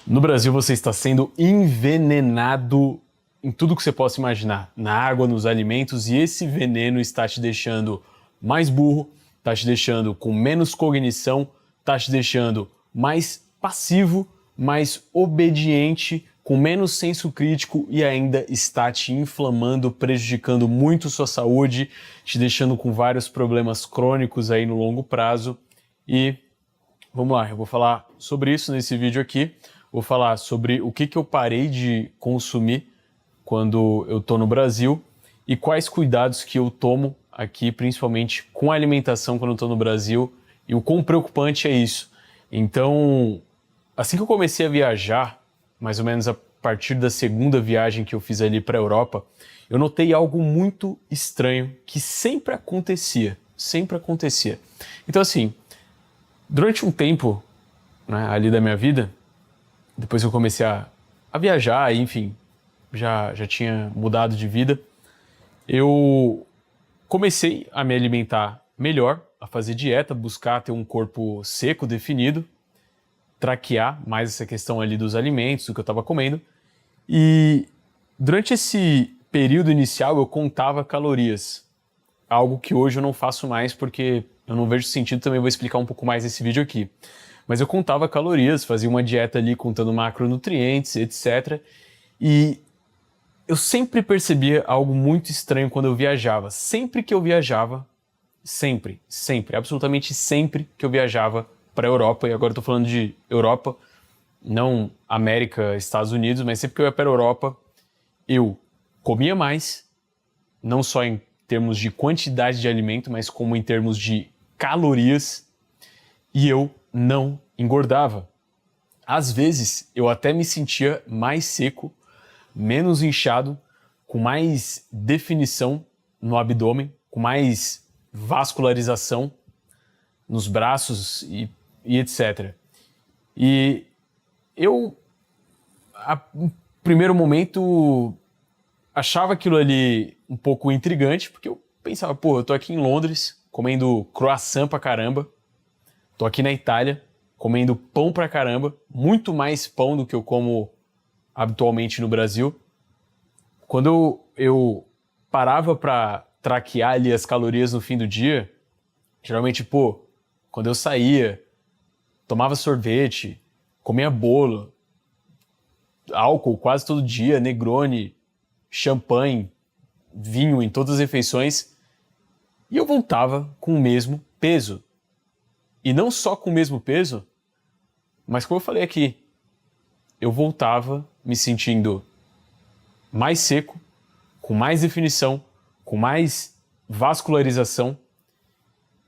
No Brasil você está sendo envenenado em tudo que você possa imaginar, na água, nos alimentos, e esse veneno está te deixando mais burro, está te deixando com menos cognição, está te deixando mais passivo, mais obediente, com menos senso crítico e ainda está te inflamando, prejudicando muito sua saúde, te deixando com vários problemas crônicos aí no longo prazo. E vamos lá, eu vou falar sobre isso nesse vídeo aqui. Vou falar sobre o que eu parei de consumir quando eu tô no Brasil e quais cuidados que eu tomo aqui, principalmente com a alimentação quando eu tô no Brasil, e o quão preocupante é isso. Então, assim que eu comecei a viajar, mais ou menos a partir da segunda viagem que eu fiz ali para a Europa, eu notei algo muito estranho que sempre acontecia, sempre acontecia. Então assim, durante um tempo, né, ali da minha vida, depois que eu comecei a viajar, enfim, já tinha mudado de vida, eu comecei a me alimentar melhor, a fazer dieta, buscar ter um corpo seco, definido, traquear mais essa questão ali dos alimentos, do que eu estava comendo. E durante esse período inicial eu contava calorias, algo que hoje eu não faço mais porque eu não vejo sentido, também vou explicar um pouco mais nesse vídeo aqui. Mas eu contava calorias, fazia uma dieta ali contando macronutrientes, etc. E eu sempre percebia algo muito estranho quando eu viajava. Sempre que eu viajava, sempre, absolutamente sempre que eu viajava para a Europa, e agora eu tô falando de Europa, não América, Estados Unidos, mas sempre que eu ia para a Europa, eu comia mais, não só em termos de quantidade de alimento, mas como em termos de calorias, e eu não engordava. Às vezes, eu até me sentia mais seco, menos inchado, com mais definição no abdômen, com mais vascularização nos braços e etc. E eu, no primeiro momento, achava aquilo ali um pouco intrigante, porque eu pensava, pô, eu tô aqui em Londres, comendo croissant pra caramba, tô aqui na Itália, comendo pão pra caramba, muito mais pão do que eu como habitualmente no Brasil. Quando eu parava pra traquear ali as calorias no fim do dia, geralmente, pô, quando eu saía, tomava sorvete, comia bolo, álcool quase todo dia, Negroni, champanhe, vinho em todas as refeições, e eu voltava com o mesmo peso. E não só com o mesmo peso, mas como eu falei aqui, eu voltava me sentindo mais seco, com mais definição, com mais vascularização,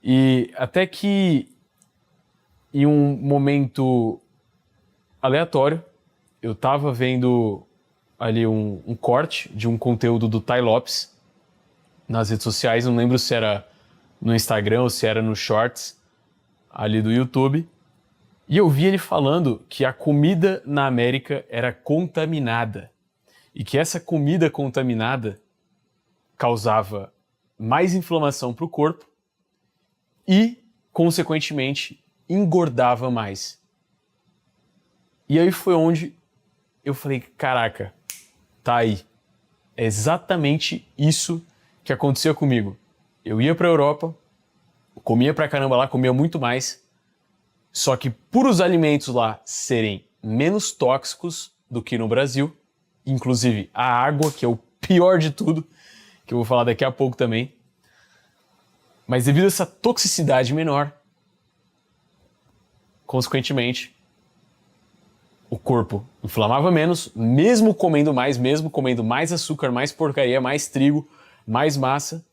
e até que em um momento aleatório, eu estava vendo ali um corte de um conteúdo do Tai Lopes nas redes sociais, não lembro se era no Instagram ou se era no Shorts ali do YouTube, e eu vi ele falando que a comida na América era contaminada e que essa comida contaminada causava mais inflamação para o corpo e, consequentemente, engordava mais. E aí foi onde eu falei, caraca, tá aí. É exatamente isso que acontecia comigo. Eu ia pra Europa, comia pra caramba lá, comia muito mais, só que por os alimentos lá serem menos tóxicos do que no Brasil, inclusive a água, que é o pior de tudo, que eu vou falar daqui a pouco também, mas devido a essa toxicidade menor, consequentemente, o corpo inflamava menos, mesmo comendo mais açúcar, mais porcaria, mais trigo, mais massa,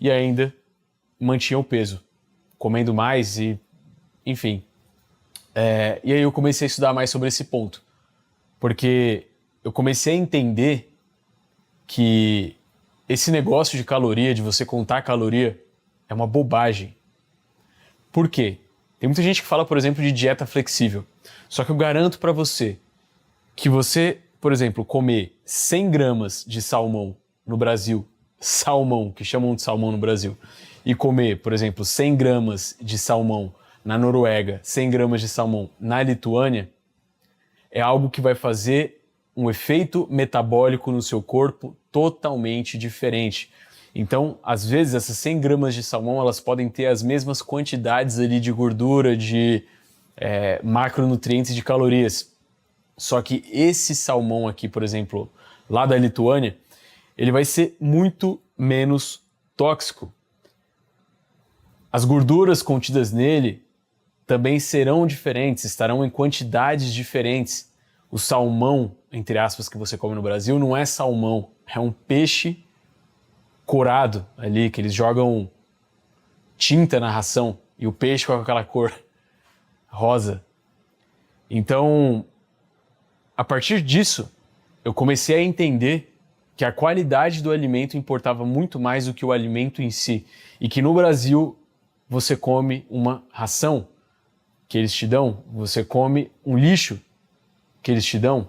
e ainda mantinha o peso, comendo mais e, enfim. E aí eu comecei a estudar mais sobre esse ponto, porque eu comecei a entender que esse negócio de caloria, de você contar caloria, é uma bobagem. Por quê? Tem muita gente que fala, por exemplo, de dieta flexível. Só que eu garanto pra você que você, por exemplo, comer 100 gramas de salmão no Brasil, salmão, que chamam de salmão no Brasil, e comer, por exemplo, 100 gramas de salmão na Noruega, 100 gramas de salmão na Lituânia, é algo que vai fazer um efeito metabólico no seu corpo totalmente diferente. Então, às vezes, essas 100 gramas de salmão, elas podem ter as mesmas quantidades ali de gordura, de macronutrientes, de calorias. Só que esse salmão aqui, por exemplo, lá da Lituânia, ele vai ser muito menos tóxico. As gorduras contidas nele também serão diferentes, estarão em quantidades diferentes. O salmão, entre aspas, que você come no Brasil, não é salmão, é um peixe corado ali, que eles jogam tinta na ração e o peixe com aquela cor rosa. Então, a partir disso, eu comecei a entender que a qualidade do alimento importava muito mais do que o alimento em si. E que no Brasil, você come uma ração que eles te dão, você come um lixo que eles te dão,